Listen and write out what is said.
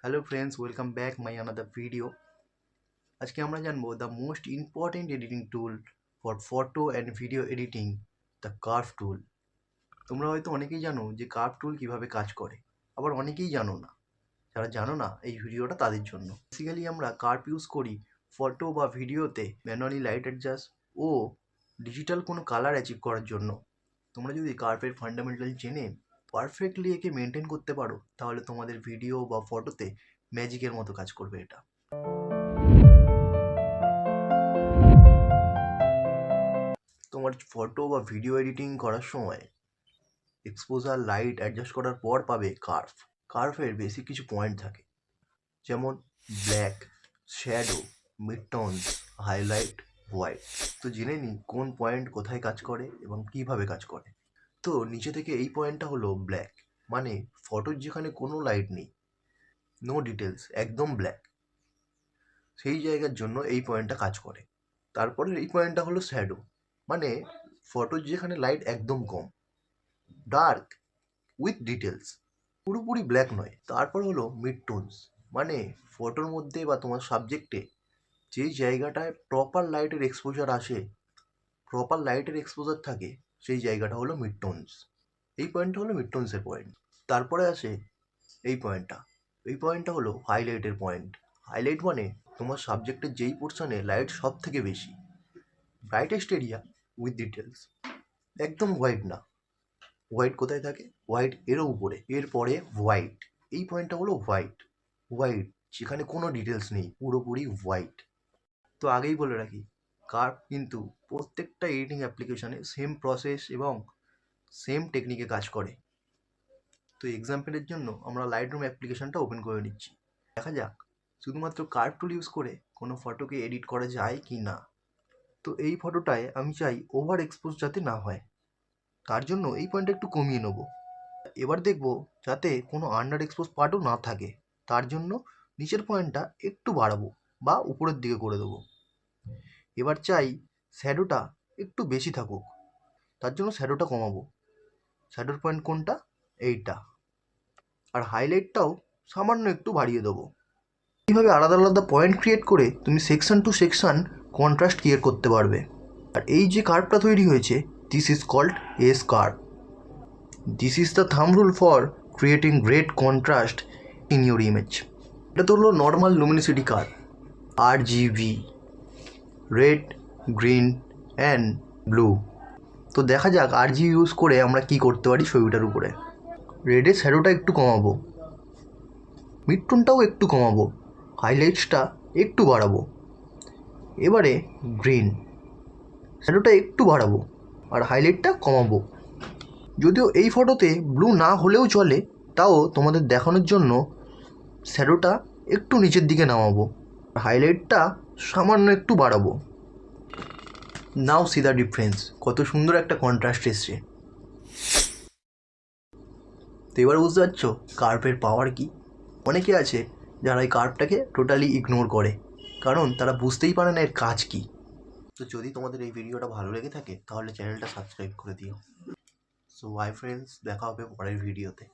Hello friends, welcome back my another video. আজকে আমরা জানবো the most important editing tool for photo and video editing, the curve tool. তোমরা হয়তো অনেকেই জানো যে curve tool কিভাবে কাজ করে, আবার অনেকেই জানো না। যারা জানো না এই ভিডিওটা তাদের জন্য। বেসিক্যালি আমরা curve ইউজ করি ফটো বা ভিডিওতে ম্যানুয়ালি লাইট অ্যাডজাস্ট ও ডিজিটাল কোনো কালার অ্যাচিভ করার জন্য। তোমরা যদি কার্ভের ফান্ডামেন্টাল জেনে পারফেক্টলি একে মেনটেন করতে পারো তাহলে তোমাদের ভিডিও বা ফটোতে ম্যাজিকের মতো কাজ করবে এটা। তোমার ফটো বা ভিডিও এডিটিং করার সময় এক্সপোজার লাইট অ্যাডজাস্ট করার পর পাবে কার্ভের বেসিক কিছু পয়েন্ট থাকে, যেমন black, shadow, mid tones, highlight, white. তো জেনে নিই কোন পয়েন্ট কোথায় কাজ করে এবং কিভাবে কাজ করে। তো নিচে থেকে এই পয়েন্টটা হলো ব্ল্যাক, মানে ফটোর যেখানে কোনো লাইট নেই, নো ডিটেলস, একদম ব্ল্যাক, সেই জায়গার জন্য এই পয়েন্টটা কাজ করে। তারপরে এই পয়েন্টটা হলো শ্যাডো, মানে ফটোর যেখানে লাইট একদম কম, ডার্ক উইথ ডিটেলস, পুরোপুরি ব্ল্যাক নয়। তারপর হলো মিড টোনস, মানে ফটোর মধ্যে বা তোমার সাবজেক্টে যেই জায়গাটায় প্রপার লাইটের এক্সপোজার থাকে সেই জায়গাটা হলো মিড টোনস। এই পয়েন্টটা হলো মিড টোনসের পয়েন্ট। তারপরে আসে এই পয়েন্টটা হলো হাইলাইটের পয়েন্ট। হাইলাইট মানে তোমার সাবজেক্টের যেই পোর্শনে লাইট সব থেকে বেশি, ব্রাইটেস্ট এরিয়া উইথ ডিটেলস, একদম হোয়াইট না। হোয়াইট কোথায় থাকে? হোয়াইট এরও উপরে, এরপরে হোয়াইট। এই পয়েন্টটা হলো হোয়াইট যেখানে কোনো ডিটেলস নেই, পুরোপুরি হোয়াইট। তো আগেই বলে রাখি, কার্ভ কিন্তু প্রত্যেকটা এডিটিং অ্যাপ্লিকেশনে সেম প্রসেস এবং সেম টেকনিকে কাজ করে। তো এক্সাম্পলের জন্য আমরা লাইটরুম অ্যাপ্লিকেশনটা ওপেন করে নিচ্ছি। দেখা যাক শুধুমাত্র কার্ভ টুল ইউজ করে কোনো ফটোকে এডিট করা যায় কি না। তো এই ফটোটায় আমি চাই ওভার এক্সপোজ যাতে না হয়, তার জন্য এই পয়েন্টটা একটু কমিয়ে নেব। এবার দেখব যাতে কোনো আন্ডার এক্সপোজ পার্টও না থাকে, তার জন্য নিচের পয়েন্টটা একটু বাড়াবো বা উপরের দিকে করে দেবো। এবার চাই শ্যাডোটা একটু বেশি থাকুক, তার জন্য শ্যাডোটা কমাবো। শ্যাডোর পয়েন্ট কোনটা? এইটা। আর হাইলাইটটাও সামান্য একটু বাড়িয়ে দেবো। এইভাবে আলাদা আলাদা পয়েন্ট ক্রিয়েট করে তুমি section to section contrast create করতে পারবে। আর এই যে কার্ভটা তৈরি হয়েছে, this is called S curve. This is the thumb rule for creating great contrast in your image. এটা তো হলো normal luminosity curve, RGB, red, green and blue. তো দেখা যাক RGB ইউজ করে আমরা কি করতে পারি ছবিটার উপরে। রেডের শ্যাডোটা একটু কমাবো, মিড টোনটাও একটু কমাবো, হাইলাইটসটা একটু বাড়াবো। এবারে গ্রিন, শ্যাডোটা একটু বাড়াবো আর হাইলাইটটা কমাবো। যদিও এই ফটোতে ব্লু না হলেও চলে, তাও তোমাদের দেখানোর জন্য শ্যাডোটা একটু নিচের দিকে নামাবো, হাইলাইটটা সামান্য একটু বাড়াবো। নাও সি দ্য ডিফারেন্স, কত সুন্দর একটা কন্ট্রাস্ট এসছে। তো এবার বুঝতে পারছো কার্ভের পাওয়ার কি। অনেকে আছে যারা এই কার্ভটাকে টোটালি ইগনোর করে, কারণ তারা বুঝতেই পারে না এর কাজ কি। তো যদি তোমাদের এই ভিডিওটা ভালো লেগে থাকে তাহলে চ্যানেলটা সাবস্ক্রাইব করে দিও। সো বাই ফ্রেন্ডস, দেখা হবে পরের ভিডিওতে।